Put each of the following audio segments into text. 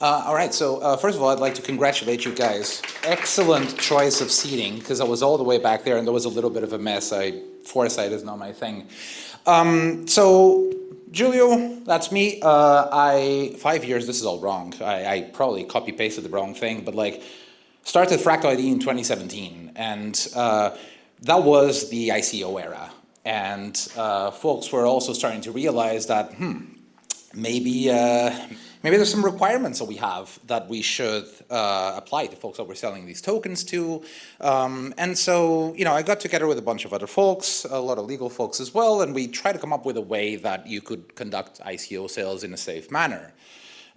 All right, so first of all, I'd like to congratulate you guys. Excellent choice of seating, because I was all the way back there and there was a little bit of a mess. Foresight is not my thing. So, Julio, that's me. 5 years, this is all wrong. I probably copy-pasted the wrong thing, but like, started Fractal ID in 2017, and that was the ICO era. And folks were also starting to realize that, maybe there's some requirements that we have that we should apply to folks that we're selling these tokens to. And so, I got together with a bunch of other folks, a lot of legal folks as well, and we tried to come up with a way that you could conduct ICO sales in a safe manner.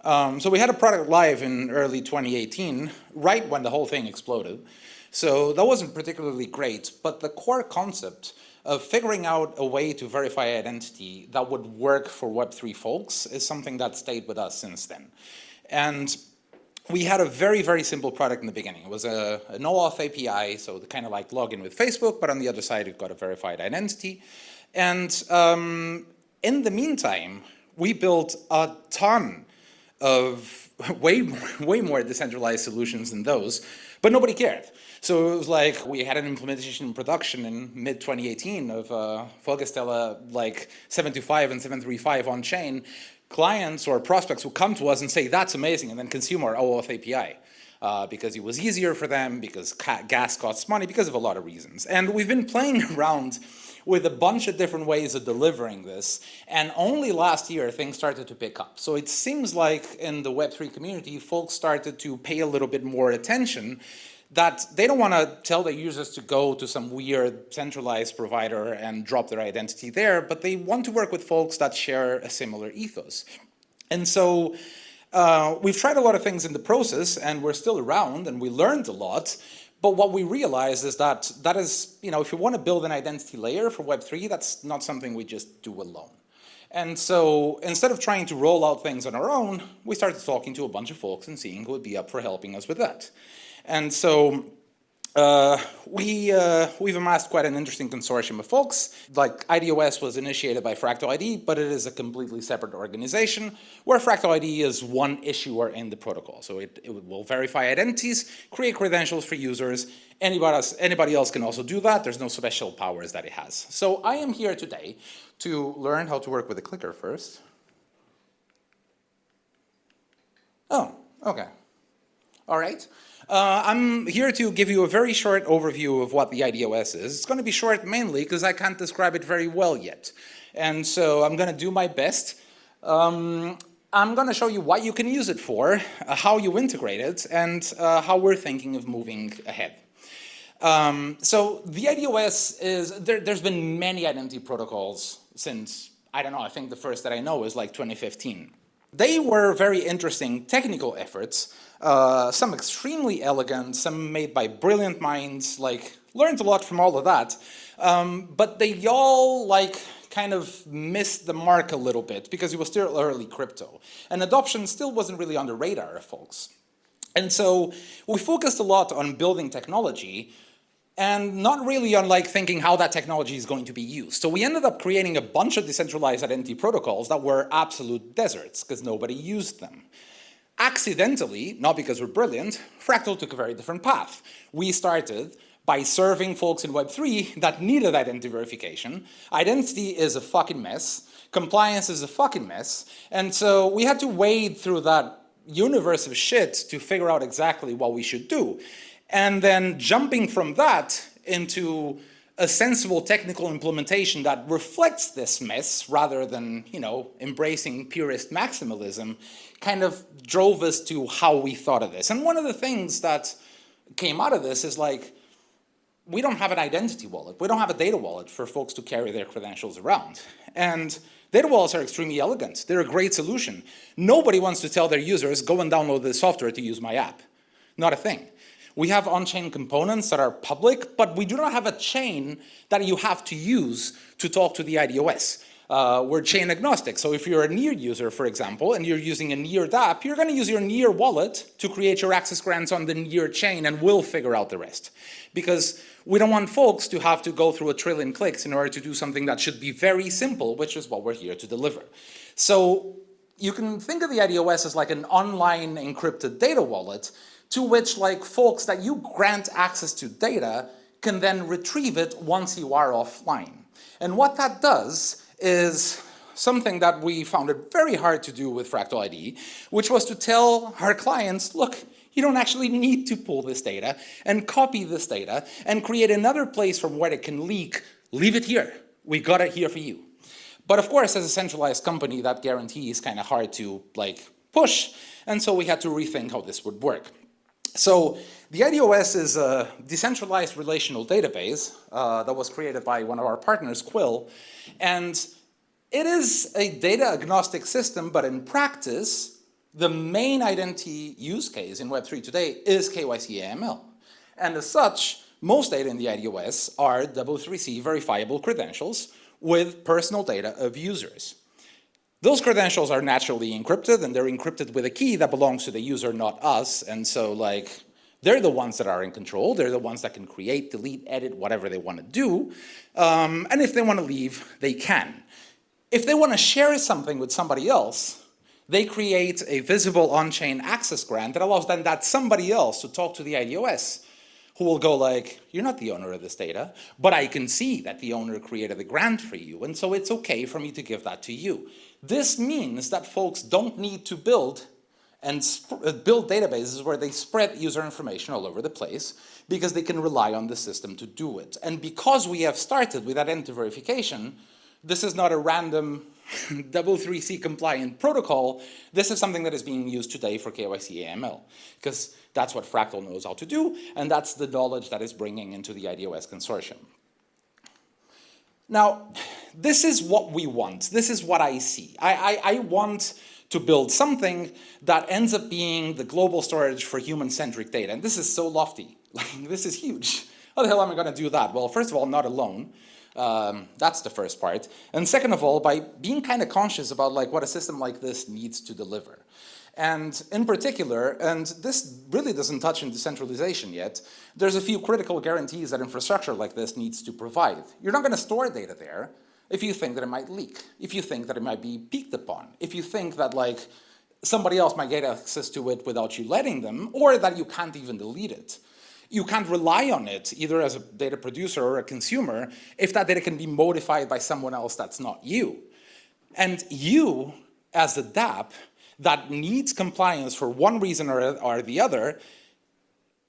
So we had a product live in early 2018, right when the whole thing exploded. So that wasn't particularly great, but the core concept of figuring out a way to verify identity that would work for Web3 folks is something that stayed with us since then. And we had a very, very simple product in the beginning. It was a no-auth API, so the kind of like login with Facebook, but on the other side, you've got a verified identity. And in the meantime, we built a ton of way more decentralized solutions than those, but nobody cared. So it was like we had an implementation in production in mid-2018 of Folgestella like 725 and 735 on chain. Clients or prospects would come to us and say, that's amazing, and then consume our OAuth API because it was easier for them, because gas costs money, because of a lot of reasons. And we've been playing around with a bunch of different ways of delivering this, and only last year things started to pick up. So it seems like in the Web3 community, folks started to pay a little bit more attention that they don't want to tell their users to go to some weird centralized provider and drop their identity there, but they want to work with folks that share a similar ethos. And so we've tried a lot of things in the process, and we're still around, and we learned a lot. But what we realized is that is, if you want to build an identity layer for Web3, that's not something we just do alone. And so instead of trying to roll out things on our own, we started talking to a bunch of folks and seeing who would be up for helping us with that. And so we've amassed quite an interesting consortium of folks. Like idOS was initiated by Fractal ID, but it is a completely separate organization where Fractal ID is one issuer in the protocol. So it will verify identities, create credentials for users. Anybody else can also do that. There's no special powers that it has. So I am here today to learn how to work with a clicker first. Oh, okay. All right. I'm here to give you a very short overview of what the idOS is. It's going to be short mainly because I can't describe it very well yet. And so I'm going to do my best. I'm going to show you what you can use it for, how you integrate it, and how we're thinking of moving ahead. So the idOS is, there's been many identity protocols since, I don't know, I think the first that I know is like 2015. They were very interesting technical efforts, some extremely elegant, some made by brilliant minds, learned a lot from all of that. But they all kind of missed the mark a little bit because it was still early crypto. And adoption still wasn't really on the radar of folks. And so we focused a lot on building technology and not really on thinking how that technology is going to be used. So we ended up creating a bunch of decentralized identity protocols that were absolute deserts because nobody used them. Accidentally, not because we're brilliant, Fractal took a very different path. We started by serving folks in Web3 that needed identity verification. Identity is a fucking mess. Compliance is a fucking mess. And so we had to wade through that universe of shit to figure out exactly what we should do. And then jumping from that into a sensible technical implementation that reflects this mess rather than, embracing purist maximalism kind of drove us to how we thought of this. And one of the things that came out of this is we don't have an identity wallet. We don't have a data wallet for folks to carry their credentials around. And data wallets are extremely elegant. They're a great solution. Nobody wants to tell their users, go and download this software to use my app. Not a thing. We have on-chain components that are public, but we do not have a chain that you have to use to talk to the idOS. We're chain agnostic. So if you're a Near user, for example, and you're using a Near dApp, you're going to use your Near wallet to create your access grants on the Near chain, and we'll figure out the rest. Because we don't want folks to have to go through 1 trillion clicks in order to do something that should be very simple, which is what we're here to deliver. So you can think of the idOS as like an online encrypted data wallet to which like folks that you grant access to data can then retrieve it once you are offline. And what that does is something that we found it very hard to do with Fractal ID, which was to tell our clients, look, you don't actually need to pull this data and copy this data and create another place from where it can leak. Leave it here. We got it here for you. But of course, as a centralized company, that guarantee is kind of hard to like push, and so we had to rethink how this would work. So the idOS is a decentralized relational database that was created by one of our partners, Quill, and it is a data agnostic system, but in practice, the main identity use case in Web3 today is KYC AML. And as such, most data in the idOS are W3C verifiable credentials with personal data of users. Those credentials are naturally encrypted, and they're encrypted with a key that belongs to the user, not us. And so like, they're the ones that are in control. They're the ones that can create, delete, edit, whatever they want to do. And if they want to leave, they can. If they want to share something with somebody else, they create a visible on-chain access grant that allows then that somebody else to talk to the idOS, who will go like, you're not the owner of this data, but I can see that the owner created a grant for you, and so it's okay for me to give that to you. This means that folks don't need to build databases where they spread user information all over the place, because they can rely on the system to do it. And because we have started with identity verification, this is not a random W3C compliant protocol. This is something that is being used today for KYC AML, because that's what Fractal knows how to do, and that's the knowledge that is bringing into the idOS consortium. Now, this is what we want. This is what I see. I want to build something that ends up being the global storage for human-centric data. And this is so lofty. Like, this is huge. How the hell am I going to do that? Well, first of all, not alone. That's the first part. And second of all, by being kind of conscious about like what a system like this needs to deliver. And in particular, and this really doesn't touch on decentralization yet, there's a few critical guarantees that infrastructure like this needs to provide. You're not going to store data there if you think that it might leak, if you think that it might be peeked upon, if you think that like somebody else might get access to it without you letting them, or that you can't even delete it. You can't rely on it, either as a data producer or a consumer, if that data can be modified by someone else that's not you. And you, as the dApp, that needs compliance for one reason or the other,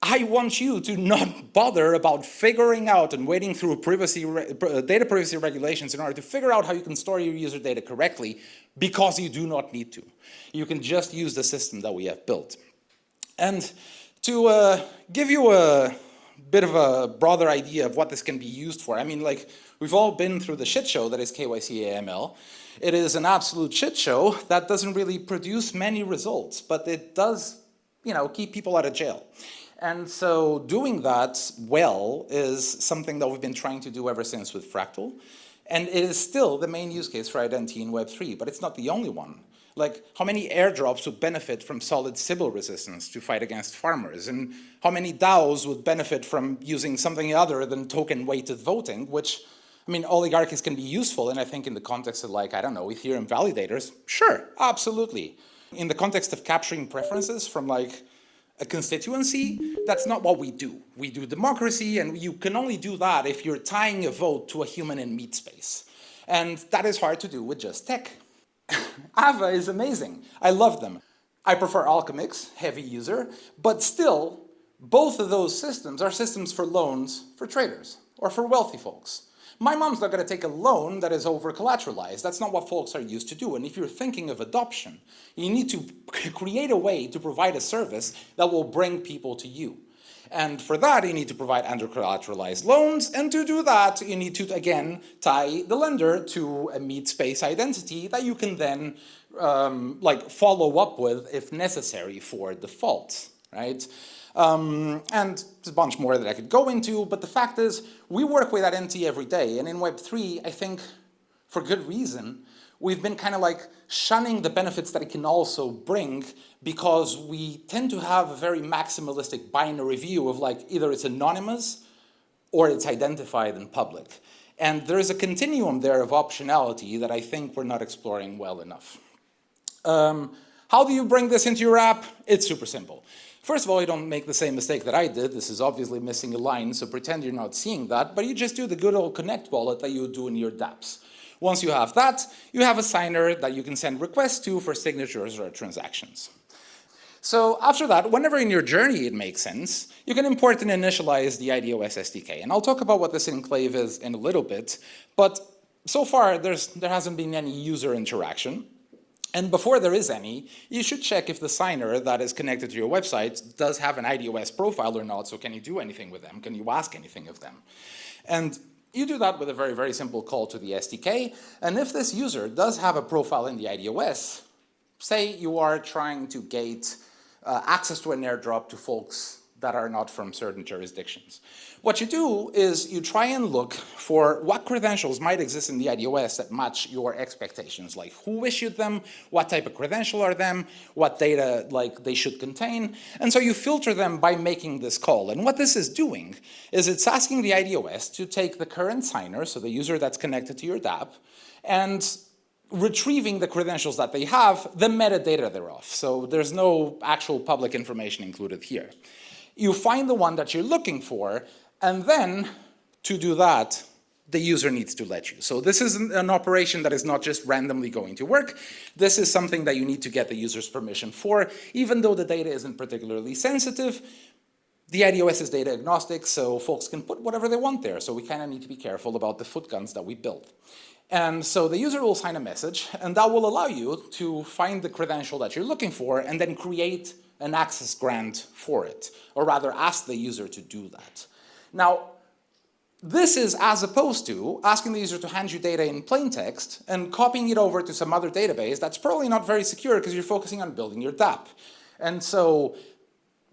I want you to not bother about figuring out and wading through data privacy regulations in order to figure out how you can store your user data correctly, because you do not need to. You can just use the system that we have built. And to give you a bit of a broader idea of what this can be used for, I mean, like, we've all been through the shit show that is KYC AML. It is an absolute shit show that doesn't really produce many results, but it does, you know, keep people out of jail. And so doing that well is something that we've been trying to do ever since with Fractal. And it is still the main use case for identity in Web3, but it's not the only one. Like, how many airdrops would benefit from solid Sybil resistance to fight against farmers? And how many DAOs would benefit from using something other than token-weighted voting, which, I mean, oligarchies can be useful, and I think in the context of, like, I don't know, Ethereum validators, sure, absolutely. In the context of capturing preferences from, like, a constituency, that's not what we do. We do democracy, and you can only do that if you're tying a vote to a human in meat space. And that is hard to do with just tech. Ava is amazing. I love them. I prefer Alchemix, heavy user, but still, both of those systems are systems for loans for traders or for wealthy folks. My mom's not going to take a loan that is over-collateralized. That's not what folks are used to do. And if you're thinking of adoption, you need to create a way to provide a service that will bring people to you. And for that, you need to provide under-collateralized loans. And to do that, you need to, again, tie the lender to a meat space identity that you can then like follow up with if necessary for default, right? And there's a bunch more that I could go into, but the fact is, we work with identity every day. And in Web3, I think, for good reason, we've been kind of like shunning the benefits that it can also bring, because we tend to have a very maximalistic binary view of like either it's anonymous or it's identified in public. And there is a continuum there of optionality that I think we're not exploring well enough. How do you bring this into your app? It's super simple. First of all, you don't make the same mistake that I did. This is obviously missing a line, so pretend you're not seeing that, but you just do the good old connect wallet that you would do in your dApps. Once you have that, you have a signer that you can send requests to for signatures or transactions. So after that, whenever in your journey it makes sense, you can import and initialize the idOS SDK. And I'll talk about what this enclave is in a little bit, but so far there hasn't been any user interaction. And before there is any, you should check if the signer that is connected to your website does have an idOS profile or not, so can you do anything with them? Can you ask anything of them? And you do that with a very, very simple call to the SDK, and if this user does have a profile in the idOS, say you are trying to gate access to an airdrop to folks that are not from certain jurisdictions. What you do is you try and look for what credentials might exist in the idOS that match your expectations, like who issued them, what type of credential are them, what data like they should contain, and so you filter them by making this call. And what this is doing is it's asking the idOS to take the current signer, so the user that's connected to your dApp, and retrieving the credentials that they have, the metadata thereof. So there's no actual public information included here. You find the one that you're looking for, and then to do that, the user needs to let you. So this is an operation that is not just randomly going to work. This is something that you need to get the user's permission for. Even though the data isn't particularly sensitive, the idOS is data agnostic, so folks can put whatever they want there. So we kind of need to be careful about the footguns that we build. And so the user will sign a message, and that will allow you to find the credential that you're looking for and then create an access grant for it, or rather ask the user to do that. Now, this is as opposed to asking the user to hand you data in plain text and copying it over to some other database that's probably not very secure because you're focusing on building your dApp. And so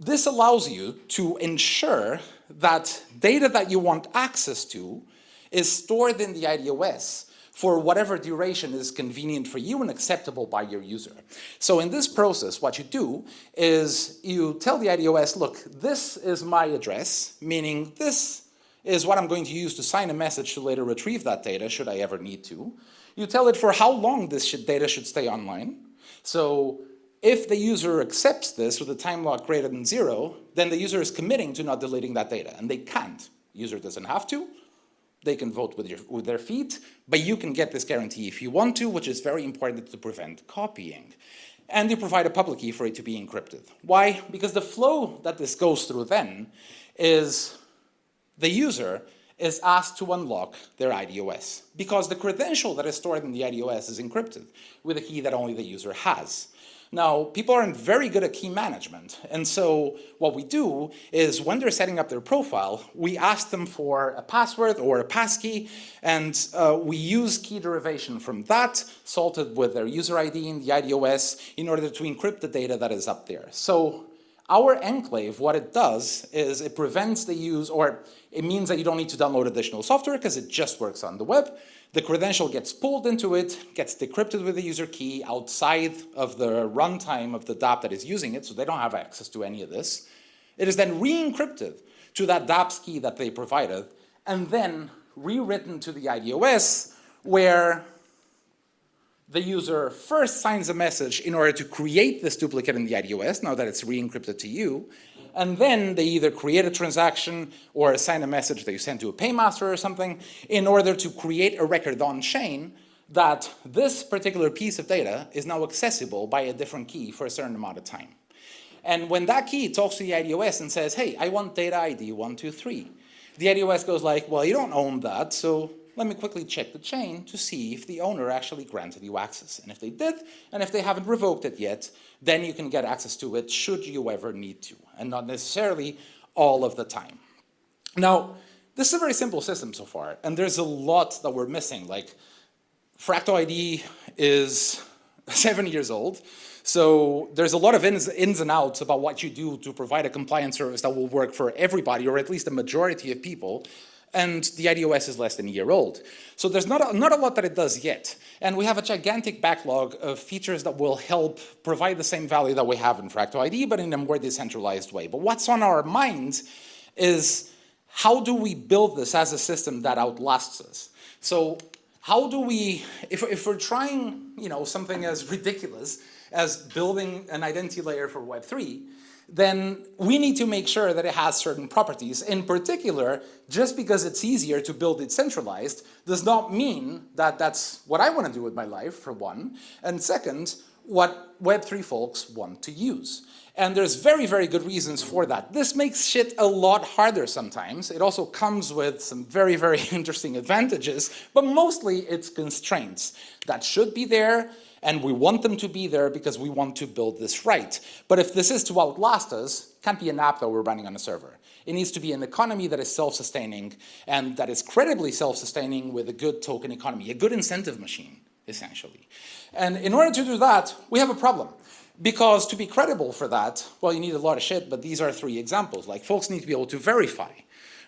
this allows you to ensure that data that you want access to is stored in the idOS for whatever duration is convenient for you and acceptable by your user. So in this process, what you do is you tell the idOS, look, this is my address, meaning this is what I'm going to use to sign a message to later retrieve that data, should I ever need to. You tell it for how long this data should stay online. So if the user accepts this with a time lock greater than 0, then the user is committing to not deleting that data, and they can't. The user doesn't have to. They can vote with their feet, but you can get this guarantee if you want to, which is very important to prevent copying. And you provide a public key for it to be encrypted. Why? Because the flow that this goes through then is the user is asked to unlock their idOS, because the credential that is stored in the idOS is encrypted with a key that only the user has. Now, people aren't very good at key management, and so what we do is when they're setting up their profile, we ask them for a password or a passkey, and we use key derivation from that, salted with their user ID in the idOS, in order to encrypt the data that is up there. So our enclave, what it does is it prevents the use, or it means that you don't need to download additional software because it just works on the web. The credential gets pulled into it, gets decrypted with the user key outside of the runtime of the dApp that is using it, so they don't have access to any of this. It is then re-encrypted to that dApp's key that they provided, and then rewritten to the idOS, where the user first signs a message in order to create this duplicate in the idOS, now that it's re-encrypted to you, and then they either create a transaction or assign a message that you send to a paymaster or something in order to create a record on-chain that this particular piece of data is now accessible by a different key for a certain amount of time. And when that key talks to the idOS and says, hey, I want data ID 123, the idOS goes like, well, you don't own that, so let me quickly check the chain to see if the owner actually granted you access. And if they did, and if they haven't revoked it yet, then you can get access to it should you ever need to, and not necessarily all of the time. Now, this is a very simple system so far, and there's a lot that we're missing. Like, Fractal ID is 7 years old, so there's a lot of ins and outs about what you do to provide a compliance service that will work for everybody, or at least the majority of people. And the idOS is less than a year old. So there's not a lot that it does yet. And we have a gigantic backlog of features that will help provide the same value that we have in Fractal ID, but in a more decentralized way. But what's on our minds is, how do we build this as a system that outlasts us? So how do we, if we're trying, something as ridiculous as building an identity layer for Web3, then we need to make sure that it has certain properties. In particular, just because it's easier to build it centralized does not mean that that's what I want to do with my life, for one, and second, what Web3 folks want to use. And there's very, very good reasons for that. This makes shit a lot harder sometimes. It also comes with some very, very interesting advantages, but mostly it's constraints that should be there, and we want them to be there because we want to build this right. But if this is to outlast us, it can't be an app that we're running on a server. It needs to be an economy that is self-sustaining and that is credibly self-sustaining with a good token economy, a good incentive machine, essentially. And in order to do that, we have a problem. Because to be credible for that, well, you need a lot of shit, but these are 3 examples. Like, folks need to be able to verify,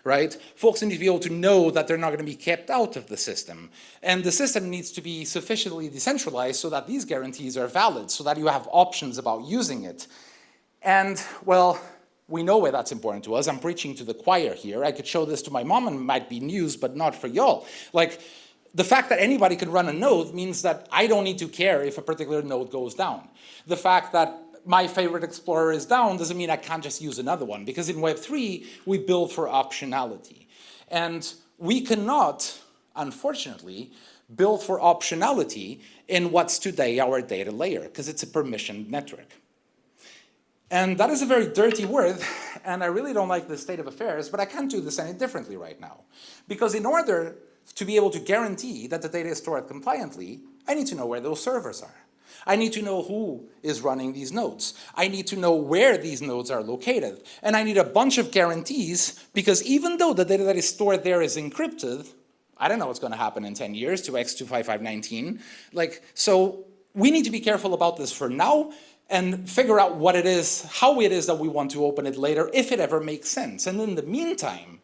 right? Folks need to be able to know that they're not going to be kept out of the system. And the system needs to be sufficiently decentralized so that these guarantees are valid, so that you have options about using it. And, well, we know why that's important to us. I'm preaching to the choir here. I could show this to my mom and it might be news, but not for y'all. Like, the fact that anybody can run a node means that I don't need to care if a particular node goes down. The fact that my favorite explorer is down doesn't mean I can't just use another one, because in Web3, we build for optionality. And we cannot, unfortunately, build for optionality in what's today our data layer, because it's a permissioned network. And that is a very dirty word, and I really don't like the state of affairs, but I can't do this any differently right now. Because in order to be able to guarantee that the data is stored compliantly, I need to know where those servers are. I need to know who is running these nodes. I need to know where these nodes are located. And I need a bunch of guarantees, because even though the data that is stored there is encrypted, I don't know what's going to happen in 10 years to X25519. So we need to be careful about this for now and figure out what it is, how it is that we want to open it later, if it ever makes sense. And in the meantime,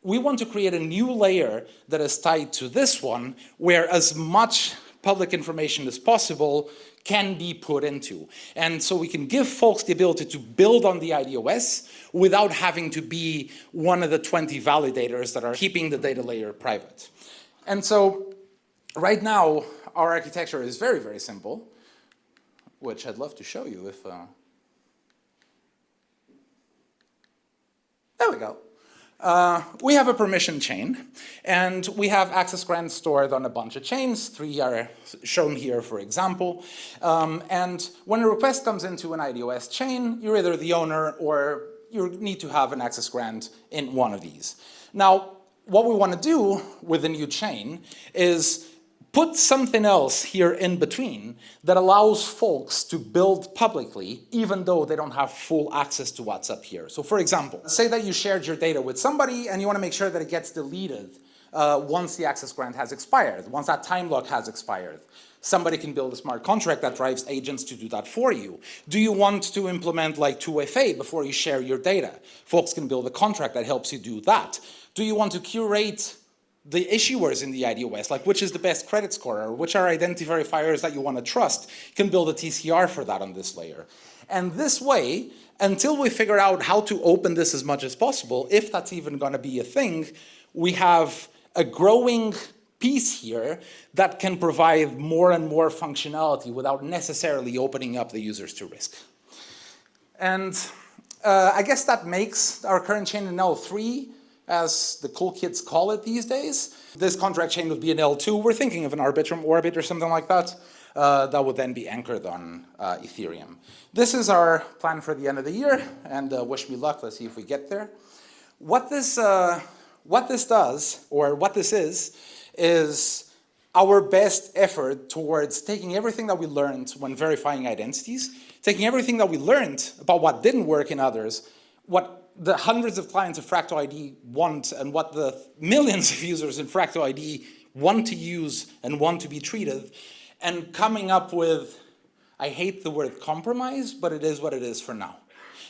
we want to create a new layer that is tied to this one, where as much public information as possible can be put into. And so we can give folks the ability to build on the idOS without having to be one of the 20 validators that are keeping the data layer private. And so right now, our architecture is very, very simple, which I'd love to show you if... There we go. We have a permission chain, and we have access grants stored on a bunch of chains. 3 are shown here, for example. And when a request comes into an idOS chain, you're either the owner or you need to have an access grant in one of these. Now, what we want to do with the new chain is put something else here in between that allows folks to build publicly, even though they don't have full access to what's up here. So for example, say that you shared your data with somebody and you want to make sure that it gets deleted once the access grant has expired, once that time lock has expired. Somebody can build a smart contract that drives agents to do that for you. Do you want to implement like 2FA before you share your data? Folks can build a contract that helps you do that. Do you want to curate the issuers in the idOS, like which is the best credit score, or which are identity verifiers that you want to trust? You can build a TCR for that on this layer. And this way, until we figure out how to open this as much as possible, if that's even going to be a thing, we have a growing piece here that can provide more and more functionality without necessarily opening up the users to risk. And I guess that makes our current chain an L3, as the cool kids call it these days. This contract chain would be an L2. We're thinking of an Arbitrum orbit or something like that. That would then be anchored on Ethereum. This is our plan for the end of the year, and wish me luck. Let's see if we get there. What this does, or what this is our best effort towards taking everything that we learned when verifying identities, taking everything that we learned about what didn't work in others, what the hundreds of clients of Fractal ID want, and what the millions of users in Fractal ID want to use and want to be treated, and coming up with, I hate the word compromise, but it is what it is for now.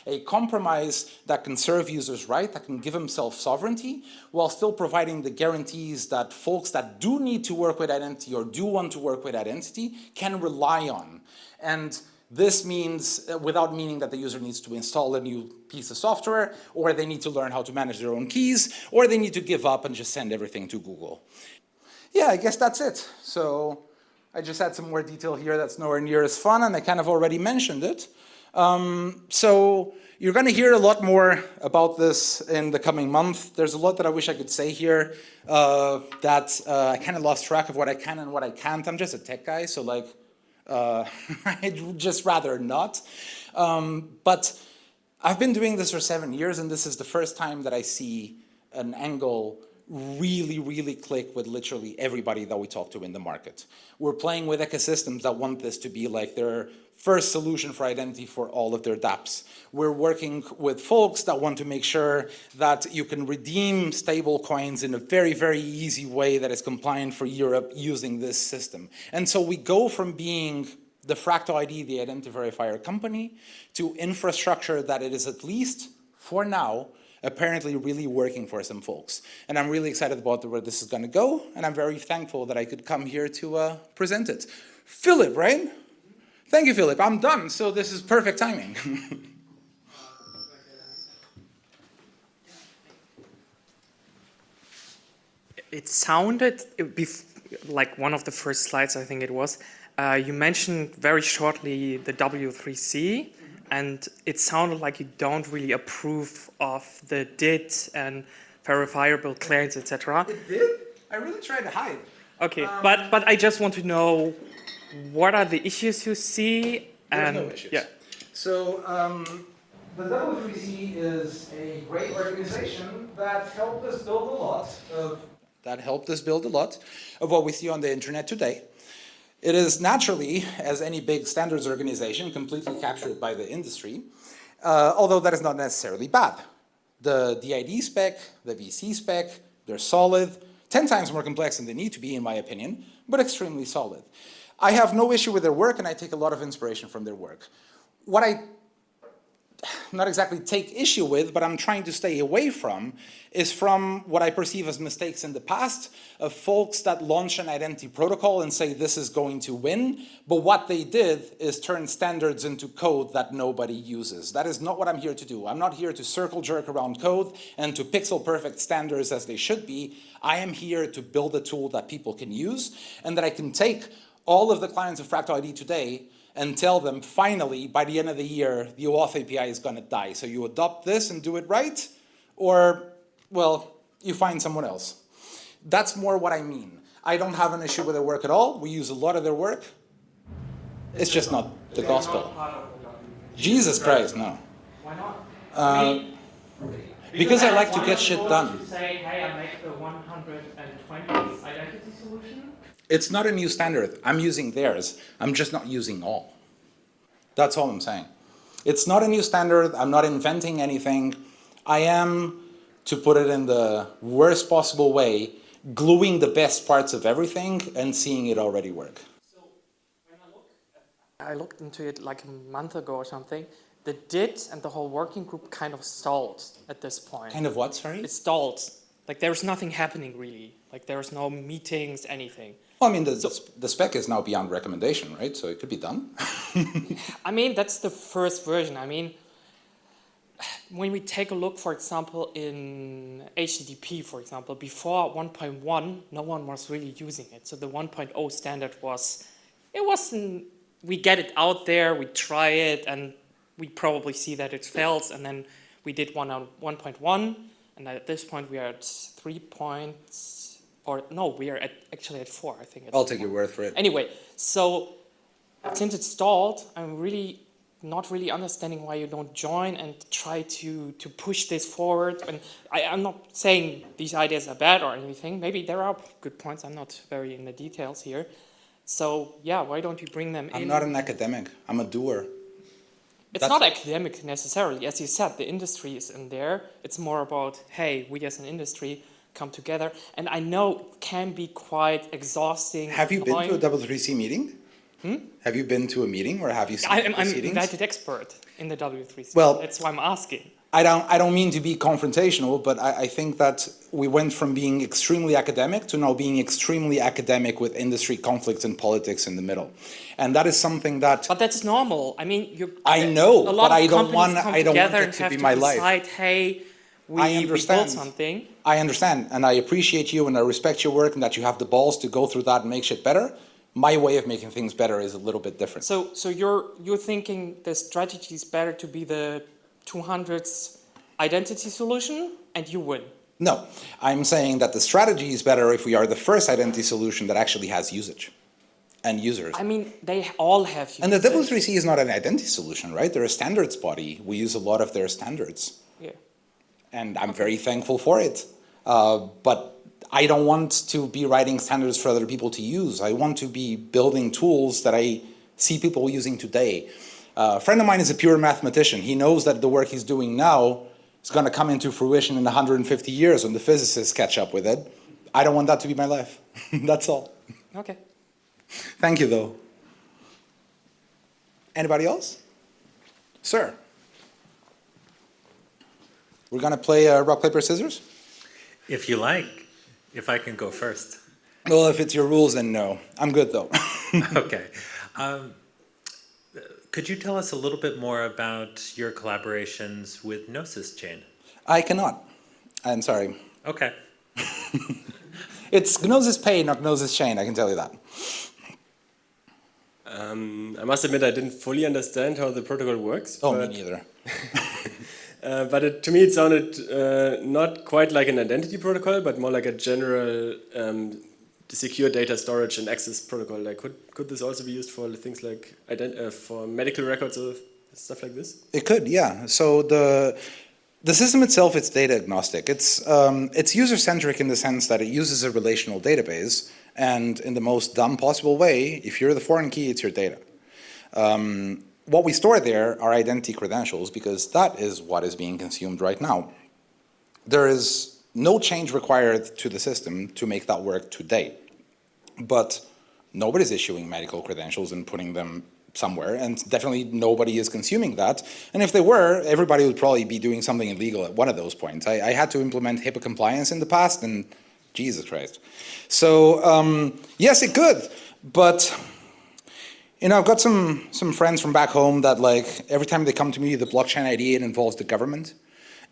A compromise that can serve users right, that can give them self-sovereignty, while still providing the guarantees that folks that do need to work with identity or do want to work with identity can rely on. And this means, without meaning that the user needs to install a new piece of software, or they need to learn how to manage their own keys, or they need to give up and just send everything to Google. Yeah, I guess that's it. So I just add some more detail here that's nowhere near as fun, and I kind of already mentioned it. So you're going to hear a lot more about this in the coming month. There's a lot that I wish I could say here that I kind of lost track of what I can and what I can't. I'm just a tech guy, so like I'd just rather not. But I've been doing this for 7 years, and this is the first time that I see an angle really click with literally everybody that we talk to in the market. We're playing with ecosystems that want this to be like their first solution for identity for all of their dApps. We're working with folks that want to make sure that you can redeem stable coins in a very easy way that is compliant for Europe using this system. And so we go from being the Fractal ID, the identity verifier company, to infrastructure that it is, at least for now, apparently really working for some folks. And I'm really excited about where this is going to go, and I'm very thankful that I could come here to present it. Philip, right? Thank you, Philip. I'm done, so this is perfect timing. It sounded, like one of the first slides, I think it was, you mentioned very shortly the W3C, and it sounded like you don't really approve of the DID and verifiable claims, etc. It did? I really tried to hide. Okay, but I just want to know, what are the issues you see? There's no issues. Yeah. So the W3C is a great organization that helped us build a lot of what we see on the internet today. It is naturally, as any big standards organization, completely captured by the industry, although that is not necessarily bad. The DID spec, the VC spec, they're solid, 10 times more complex than they need to be, in my opinion, but extremely solid. I have no issue with their work, and I take a lot of inspiration from their work. What I not exactly take issue with, but I'm trying to stay away from, is from what I perceive as mistakes in the past of folks that launch an identity protocol and say this is going to win, but what they did is turn standards into code that nobody uses. That is not what I'm here to do. I'm not here to circle jerk around code and to pixel perfect standards as they should be. I am here to build a tool that people can use and that I can take all of the clients of Fractal ID today and tell them, finally, by the end of the year, the OAuth API is going to die. So you adopt this and do it right, or, well, you find someone else. That's more what I mean. I don't have an issue with their work at all. We use a lot of their work. It's just not the gospel. Jesus Christ, no. Why not? Because I like to get shit done. Say, hey, I make the 120 identity solution. It's not a new standard. I'm using theirs. I'm just not using all. That's all I'm saying. It's not a new standard. I'm not inventing anything. I am, to put it in the worst possible way, gluing the best parts of everything and seeing it already work. So when I looked into it like a month ago or something, the DID and the whole working group kind of stalled at this point. Kind of what, sorry? It stalled. Like there's nothing happening really. Like there's no meetings, anything. Well, I mean, the spec is now beyond recommendation, right? So it could be done. I mean, that's the first version. I mean, when we take a look, for example, in HTTP, for example, before 1.1, no one was really using it. So the 1.0 standard we get it out there, we try it, and we probably see that it fails, and then we did one on 1.1, and at this point we are at 3 points. Or no, we are actually at 4, I think. I'll take your word for it. Anyway, so since it stalled, I'm really not really understanding why you don't join and try to push this forward. And I'm not saying these ideas are bad or anything. Maybe there are good points. I'm not very in the details here. So yeah, why don't you bring them in? I'm not an academic. I'm a doer. It's not academic necessarily. As you said, the industry is in there. It's more about, hey, we as an industry come together, and I know it can be quite exhausting. Have you been to a W3C meeting? Have you been to a meeting, or have you seen I'm proceedings? invited expert in the W3C. Well, that's why I'm asking. I don't mean to be confrontational, but I think that we went from being extremely academic to now being extremely academic with industry conflicts and politics in the middle, and that is something that. But that's normal. I mean, I know, but I don't want it to be my life. Decide, hey, we built something. I understand, and I appreciate you, and I respect your work, and that you have the balls to go through that and make shit better. my way of making things better is a little bit different. So you're thinking the strategy is better to be the 200th identity solution, and you win. No, I'm saying that the strategy is better if we are the first identity solution that actually has usage and users. I mean, they all have usage. And the W3C is not an identity solution, right? They're a standards body. We use a lot of their standards. Yeah. And I'm very thankful for it. But I don't want to be writing standards for other people to use. I want to be building tools that I see people using today. A friend of mine is a pure mathematician. He knows that the work he's doing now is going to come into fruition in 150 years when the physicists catch up with it. I don't want that to be my life. That's all. Okay. Thank you, though. Anybody else? Sir. We're going to play rock, paper, scissors? If you like, if I can go first. Well, if it's your rules, then no. I'm good, though. Okay. Could you tell us a little bit more about your collaborations with Gnosis Chain? I cannot. I'm sorry. Okay. It's Gnosis Pay, not Gnosis Chain, I can tell you that. I must admit I didn't fully understand how the protocol works. Oh, me neither. But to me it sounded not quite like an identity protocol, but more like a general secure data storage and access protocol. Like, could this also be used for things like for medical records or stuff like this? It could, yeah. So the system itself, it's data agnostic. It's user-centric in the sense that it uses a relational database, and in the most dumb possible way, if you're the foreign key, it's your data. What we store there are identity credentials, because that is what is being consumed right now. There is no change required to the system to make that work today. But nobody's issuing medical credentials and putting them somewhere, and definitely nobody is consuming that. And if they were, everybody would probably be doing something illegal at one of those points. I had to implement HIPAA compliance in the past, and Jesus Christ. So yes, it could, but you know, I've got some friends from back home that, like, every time they come to me, the blockchain ID, it involves the government.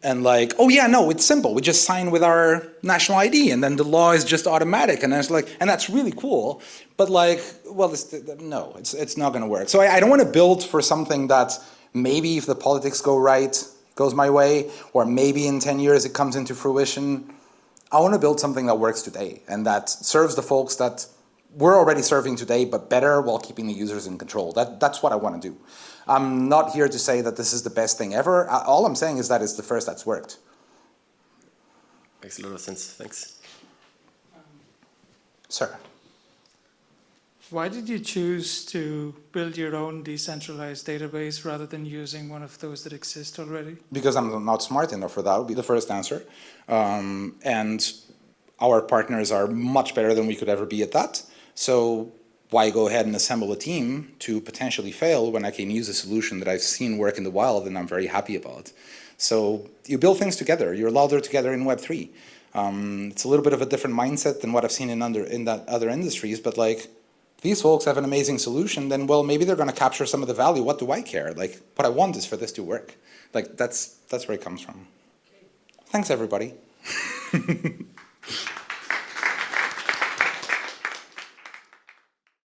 And like, oh yeah, no, it's simple. We just sign with our national ID, and then the law is just automatic. And it's like, and that's really cool. But like, well, no, it's not going to work. So I don't want to build for something that maybe if the politics go right, goes my way, or maybe in 10 years it comes into fruition. I want to build something that works today and that serves the folks that we're already serving today, but better while keeping the users in control. That's what I want to do. I'm not here to say that this is the best thing ever. All I'm saying is that it's the first that's worked. Makes a lot of sense. Thanks. Sir. Why did you choose to build your own decentralized database rather than using one of those that exist already? Because I'm not smart enough for that would be the first answer. And our partners are much better than we could ever be at that. So why go ahead and assemble a team to potentially fail when I can use a solution that I've seen work in the wild and I'm very happy about? So you build things together. You're louder together in Web3. It's a little bit of a different mindset than what I've seen in other industries, but like, if these folks have an amazing solution, then well, maybe they're going to capture some of the value. What do I care? Like, what I want is for this to work. Like, that's where it comes from. Thanks, everybody.